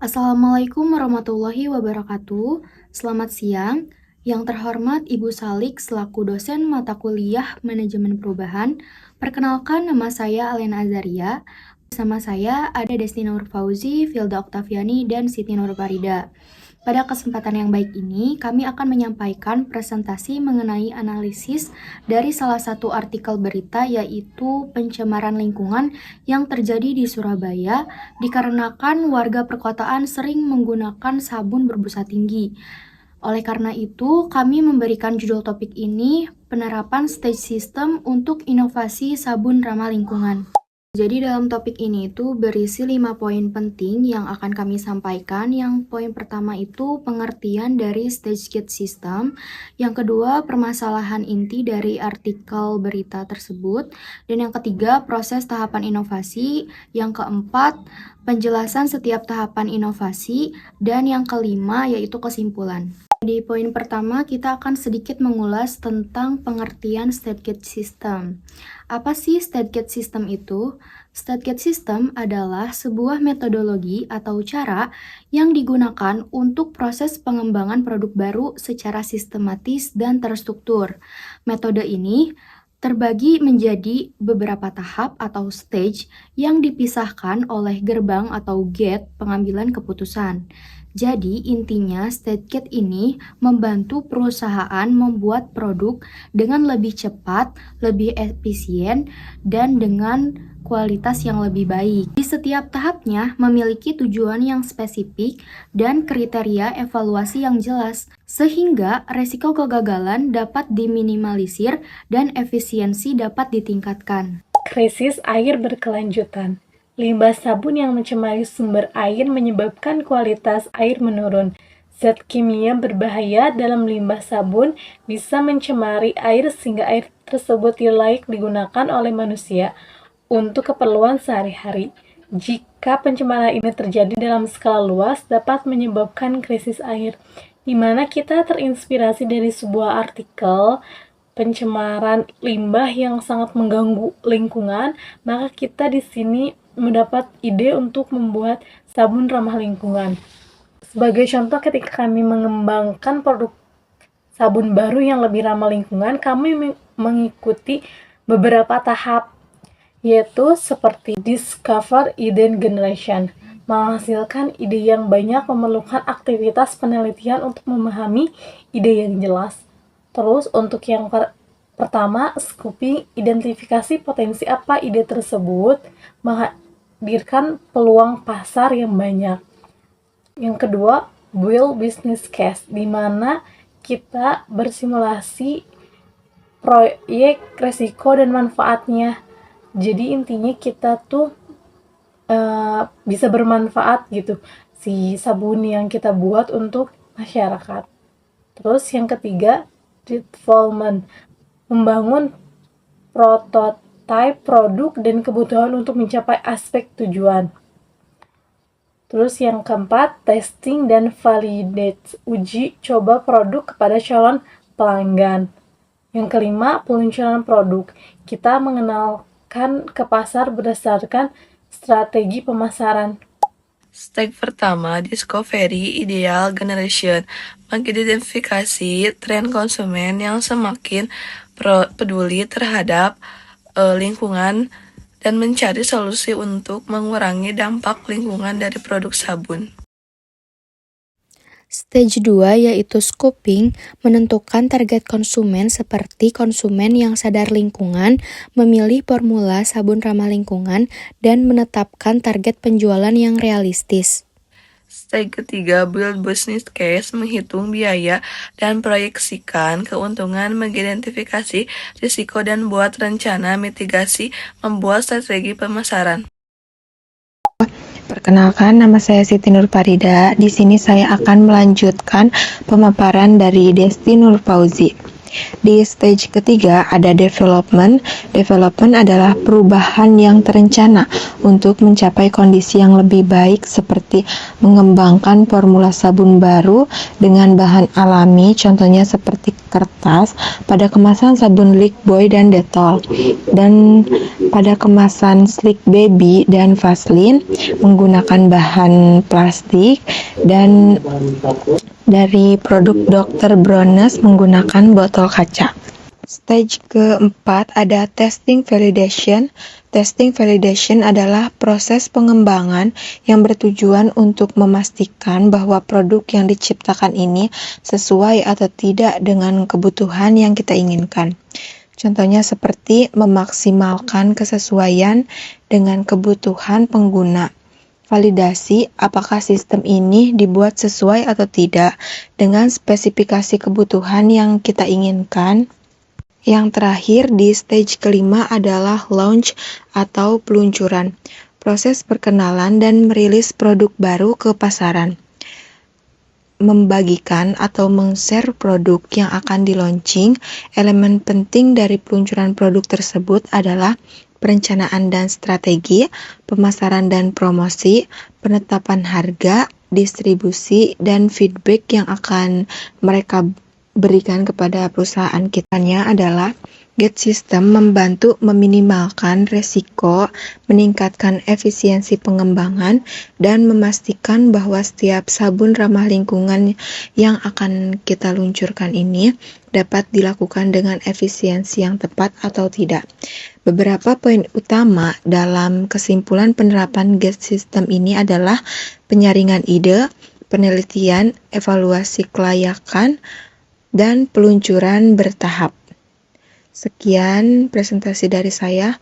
Assalamualaikum warahmatullahi wabarakatuh. Selamat siang. Yang terhormat Ibu Salik selaku dosen mata kuliah Manajemen Perubahan. Perkenalkan, nama saya Alena Azaria. Bersama saya ada Desti Nur Fauzi, Filda Oktaviani, dan Siti Nur Farida. Pada kesempatan yang baik ini, kami akan menyampaikan presentasi mengenai analisis dari salah satu artikel berita, yaitu pencemaran lingkungan yang terjadi di Surabaya dikarenakan warga perkotaan sering menggunakan sabun berbusa tinggi. Oleh karena itu, kami memberikan judul topik ini, penerapan stage system untuk inovasi sabun ramah lingkungan. Jadi dalam topik ini itu berisi 5 poin penting yang akan kami sampaikan. Yang poin pertama itu pengertian dari stage gate system. Yang kedua, permasalahan inti dari artikel berita tersebut. Dan yang ketiga, proses tahapan inovasi. Yang keempat, penjelasan setiap tahapan inovasi. Dan yang kelima, yaitu kesimpulan. Di poin pertama, kita akan sedikit mengulas tentang pengertian stage gate system. Apa sih stage gate system itu? Stage gate system adalah sebuah metodologi atau cara yang digunakan untuk proses pengembangan produk baru secara sistematis dan terstruktur. Metode ini terbagi menjadi beberapa tahap atau stage yang dipisahkan oleh gerbang atau gate pengambilan keputusan. Jadi, intinya stage gate ini membantu perusahaan membuat produk dengan lebih cepat, lebih efisien, dan dengan kualitas yang lebih baik. Di setiap tahapnya memiliki tujuan yang spesifik dan kriteria evaluasi yang jelas, sehingga resiko kegagalan dapat diminimalisir dan efisiensi dapat ditingkatkan. Krisis air berkelanjutan. Limbah sabun yang mencemari sumber air menyebabkan kualitas air menurun. Zat kimia berbahaya dalam limbah sabun bisa mencemari air sehingga air tersebut tidak layak digunakan oleh manusia untuk keperluan sehari-hari. Jika pencemaran ini terjadi dalam skala luas, dapat menyebabkan krisis air, di mana kita terinspirasi dari sebuah artikel pencemaran limbah yang sangat mengganggu lingkungan, maka kita di sini mendapat ide untuk membuat sabun ramah lingkungan. Sebagai contoh, ketika kami mengembangkan produk sabun baru yang lebih ramah lingkungan, kami mengikuti beberapa tahap, yaitu seperti Discover Idea Generation. Menghasilkan ide yang banyak memerlukan aktivitas penelitian untuk memahami ide yang jelas. Terus untuk yang pertama, scoping, identifikasi potensi apa ide tersebut, menghadirkan peluang pasar yang banyak. Yang kedua, build business case, di mana kita bersimulasi proyek, resiko, dan manfaatnya. Jadi intinya kita tuh bisa bermanfaat gitu, si sabun yang kita buat untuk masyarakat. Terus yang ketiga, development, membangun prototipe produk dan kebutuhan untuk mencapai aspek tujuan. Terus yang keempat, testing dan validate, uji coba produk kepada calon pelanggan. Yang kelima, peluncuran produk, kita mengenalkan ke pasar berdasarkan strategi pemasaran. Step pertama, Discovery Ideal Generation, mengidentifikasi tren konsumen yang semakin peduli terhadap lingkungan dan mencari solusi untuk mengurangi dampak lingkungan dari produk sabun. Stage 2 yaitu scoping, menentukan target konsumen seperti konsumen yang sadar lingkungan, memilih formula sabun ramah lingkungan, dan menetapkan target penjualan yang realistis. Stage ketiga, build business case, menghitung biaya dan proyeksikan keuntungan, mengidentifikasi risiko dan buat rencana mitigasi, membuat strategi pemasaran. Perkenalkan, nama saya Siti Nur Farida. Di sini saya akan melanjutkan pemaparan dari Desti Nur Fauzi. Di stage ketiga ada development. Development adalah perubahan yang terencana untuk mencapai kondisi yang lebih baik, seperti mengembangkan formula sabun baru dengan bahan alami, contohnya seperti kertas pada kemasan sabun Lickboy dan Dettol, dan pada kemasan Slick Baby dan Vaseline menggunakan bahan plastik, dan dari produk Dr. Bronner's menggunakan botol kaca. Stage keempat ada testing validation. Testing validation adalah proses pengembangan yang bertujuan untuk memastikan bahwa produk yang diciptakan ini sesuai atau tidak dengan kebutuhan yang kita inginkan. Contohnya seperti memaksimalkan kesesuaian dengan kebutuhan pengguna. Validasi apakah sistem ini dibuat sesuai atau tidak dengan spesifikasi kebutuhan yang kita inginkan. Yang terakhir di stage kelima adalah launch atau peluncuran, proses perkenalan dan merilis produk baru ke pasaran. Membagikan atau meng-share produk yang akan di-launching. Elemen penting dari peluncuran produk tersebut adalah perencanaan dan strategi, pemasaran dan promosi, penetapan harga, distribusi, dan feedback yang akan mereka berikan kepada perusahaan kitanya adalah Gate System membantu meminimalkan resiko, meningkatkan efisiensi pengembangan, dan memastikan bahwa setiap sabun ramah lingkungan yang akan kita luncurkan ini dapat dilakukan dengan efisiensi yang tepat atau tidak. Beberapa poin utama dalam kesimpulan penerapan Gate System ini adalah penyaringan ide, penelitian, evaluasi kelayakan, dan peluncuran bertahap. Sekian presentasi dari saya.